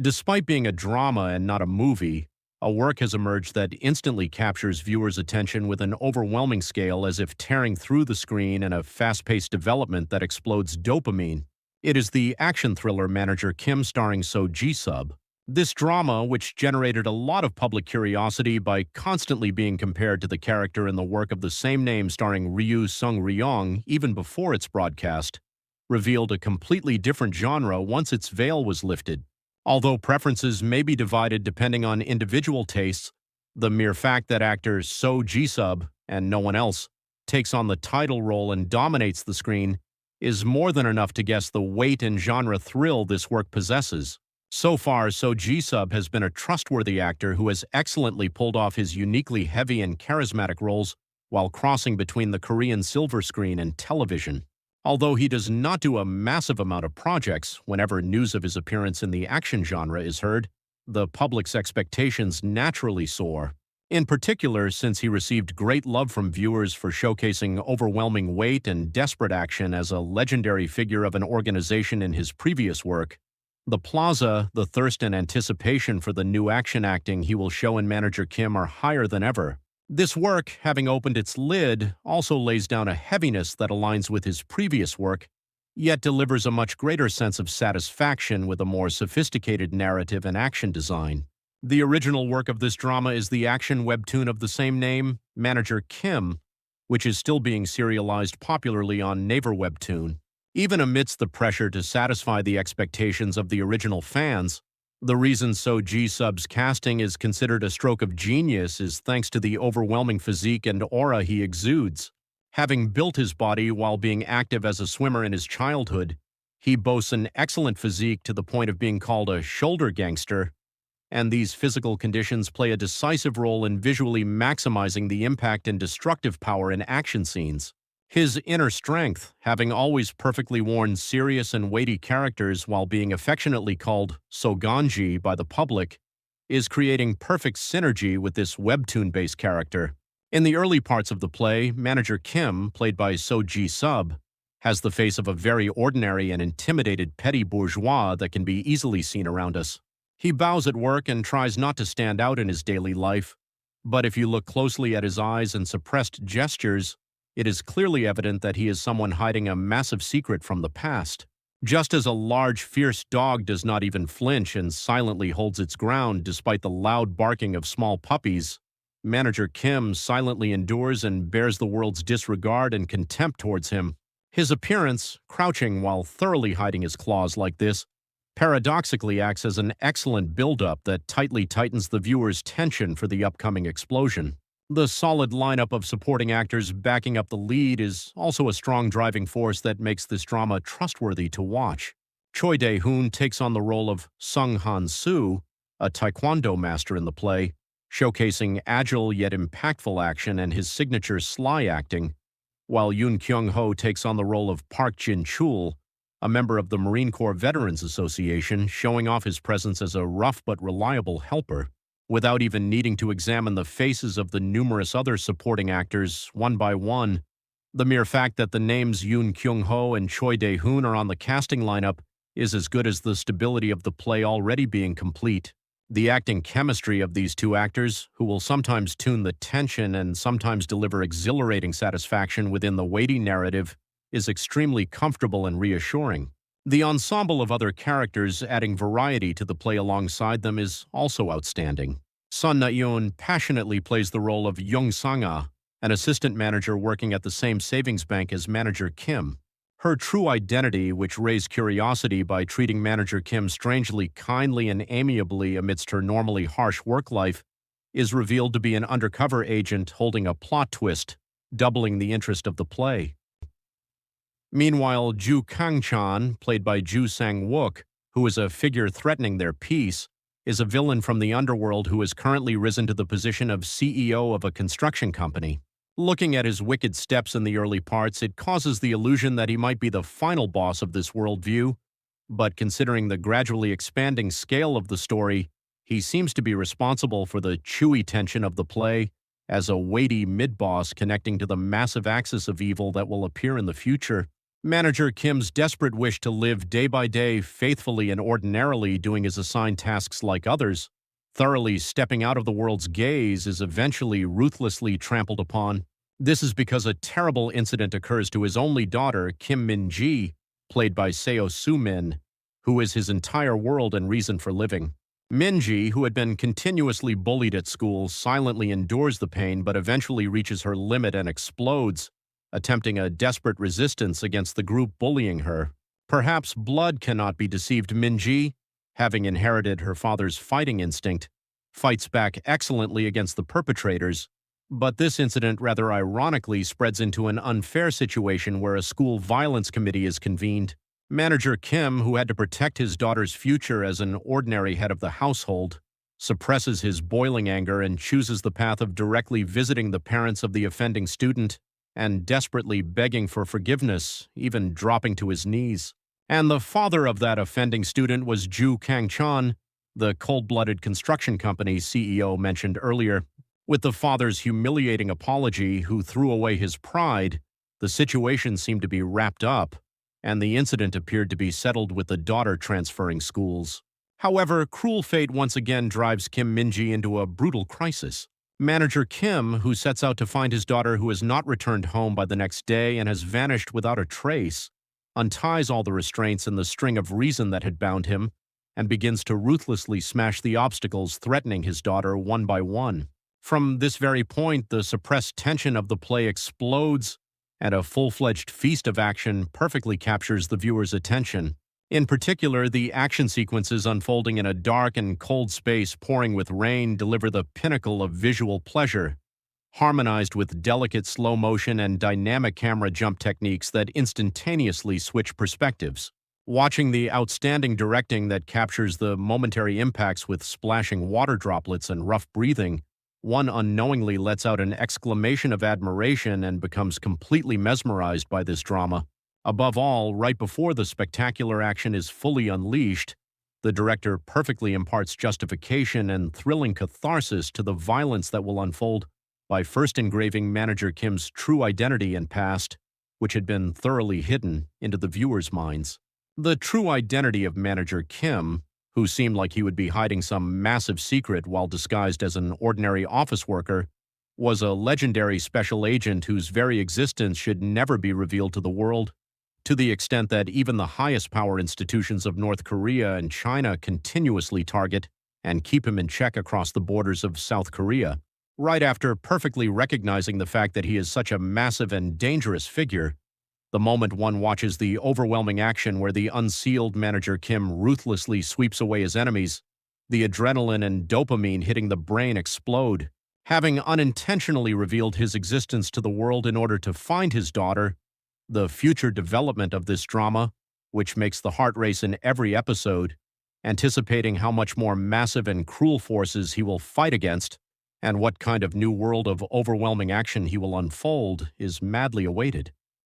Despite being a drama and not a movie, a work has emerged that instantly captures viewers' attention with an overwhelming scale, as if tearing through the screen in a fast-paced development that explodes dopamine. It is the action thriller Manager Kim starring So Ji-sub. This drama, which generated a lot of public curiosity by constantly being compared to the character in the work of the same name starring Ryu Sung-ryong even before its broadcast, revealed a completely different genre once its veil was lifted. Although preferences may be divided depending on individual tastes, the mere fact that actor So Ji-sub, and no one else, takes on the title role and dominates the screen is more than enough to guess the weight and genre thrill this work possesses. So far, So Ji-sub has been a trustworthy actor who has excellently pulled off his uniquely heavy and charismatic roles while crossing between the Korean silver screen and television. Although he does not do a massive amount of projects, whenever news of his appearance in the action genre is heard, the public's expectations naturally soar. In particular, since he received great love from viewers for showcasing overwhelming weight and desperate action as a legendary figure of an organization in his previous work, the plaza, the thirst and anticipation for the new action acting he will show in Manager Kim are higher than ever. This work, having opened its lid, also lays down a heaviness that aligns with his previous work, yet delivers a much greater sense of satisfaction with a more sophisticated narrative and action design. The original work of this drama is the action webtoon of the same name, Manager Kim, which is still being serialized popularly on Naver Webtoon. Even amidst the pressure to satisfy the expectations of the original fans, the reason So Ji-sub's casting is considered a stroke of genius is thanks to the overwhelming physique and aura he exudes. Having built his body while being active as a swimmer in his childhood, he boasts an excellent physique to the point of being called a shoulder gangster, and these physical conditions play a decisive role in visually maximizing the impact and destructive power in action scenes. His inner strength, having always perfectly worn serious and weighty characters while being affectionately called Soganji by the public, is creating perfect synergy with this webtoon-based character. In the early parts of the play, Manager Kim, played by So Ji-sub, has the face of a very ordinary and intimidated petty bourgeois that can be easily seen around us. He bows at work and tries not to stand out in his daily life, but if you look closely at his eyes and suppressed gestures, it is clearly evident that he is someone hiding a massive secret from the past. Just as a large, fierce dog does not even flinch and silently holds its ground despite the loud barking of small puppies, Manager Kim silently endures and bears the world's disregard and contempt towards him. His appearance, crouching while thoroughly hiding his claws like this, paradoxically acts as an excellent build-up that tightly tightens the viewer's tension for the upcoming explosion. The solid lineup of supporting actors backing up the lead is also a strong driving force that makes this drama trustworthy to watch. Choi Dae-hoon takes on the role of Sung Han-soo, a taekwondo master in the play, showcasing agile yet impactful action and his signature sly acting, while Yoon Kyung-ho takes on the role of Park Jin-chul, a member of the Marine Corps Veterans Association, showing off his presence as a rough but reliable helper. Without even needing to examine the faces of the numerous other supporting actors one by one, the mere fact that the names Yoon Kyung-ho and Choi Dae-hoon are on the casting lineup is as good as the stability of the play already being complete. The acting chemistry of these two actors, who will sometimes tune the tension and sometimes deliver exhilarating satisfaction within the weighty narrative, is extremely comfortable and reassuring. The ensemble of other characters adding variety to the play alongside them is also outstanding. Sun Na-yeon passionately plays the role of Young Sang-ah, an assistant manager working at the same savings bank as Manager Kim. Her true identity, which raised curiosity by treating Manager Kim strangely kindly and amiably amidst her normally harsh work life, is revealed to be an undercover agent holding a plot twist, doubling the interest of the play. Meanwhile, Ju Kang-chan, played by Ju Sang-wook, who is a figure threatening their peace, is a villain from the underworld who has currently risen to the position of CEO of a construction company. Looking at his wicked steps in the early parts, it causes the illusion that he might be the final boss of this worldview, but considering the gradually expanding scale of the story, he seems to be responsible for the chewy tension of the play as a weighty mid-boss connecting to the massive axis of evil that will appear in the future. Manager Kim's desperate wish to live day by day faithfully and ordinarily doing his assigned tasks like others, thoroughly stepping out of the world's gaze, is eventually ruthlessly trampled upon. This is because a terrible incident occurs to his only daughter, Kim Min-ji, played by Seo Soo-min, who is his entire world and reason for living. Min-ji, who had been continuously bullied at school, silently endures the pain but eventually reaches her limit and explodes, attempting a desperate resistance against the group bullying her. Perhaps blood cannot be deceived. Min-ji, having inherited her father's fighting instinct, fights back excellently against the perpetrators, but this incident rather ironically spreads into an unfair situation where a school violence committee is convened. Manager Kim, who had to protect his daughter's future as an ordinary head of the household, suppresses his boiling anger and chooses the path of directly visiting the parents of the offending student and desperately begging for forgiveness, even dropping to his knees. And the father of that offending student was Ju Kang-chan, the cold-blooded construction company CEO mentioned earlier. With the father's humiliating apology, who threw away his pride, the situation seemed to be wrapped up, and the incident appeared to be settled with the daughter transferring schools. However, cruel fate once again drives Kim Min-ji into a brutal crisis. Manager Kim, who sets out to find his daughter who has not returned home by the next day and has vanished without a trace, unties all the restraints in the string of reason that had bound him and begins to ruthlessly smash the obstacles threatening his daughter one by one. From this very point, the suppressed tension of the play explodes, and a full-fledged feast of action perfectly captures the viewer's attention. In particular, the action sequences unfolding in a dark and cold space pouring with rain deliver the pinnacle of visual pleasure, harmonized with delicate slow motion and dynamic camera jump techniques that instantaneously switch perspectives. Watching the outstanding directing that captures the momentary impacts with splashing water droplets and rough breathing, one unknowingly lets out an exclamation of admiration and becomes completely mesmerized by this drama. Above all, right before the spectacular action is fully unleashed, the director perfectly imparts justification and thrilling catharsis to the violence that will unfold by first engraving Manager Kim's true identity and past, which had been thoroughly hidden, into the viewers' minds. The true identity of Manager Kim, who seemed like he would be hiding some massive secret while disguised as an ordinary office worker, was a legendary special agent whose very existence should never be revealed to the world, to the extent that even the highest power institutions of North Korea and China continuously target and keep him in check across the borders of South Korea. Right after perfectly recognizing the fact that he is such a massive and dangerous figure, the moment one watches the overwhelming action where the unsealed Manager Kim ruthlessly sweeps away his enemies, the adrenaline and dopamine hitting the brain explode. Having unintentionally revealed his existence to the world in order to find his daughter, the future development of this drama, which makes the heart race in every episode, anticipating how much more massive and cruel forces he will fight against, and what kind of new world of overwhelming action he will unfold, is madly awaited.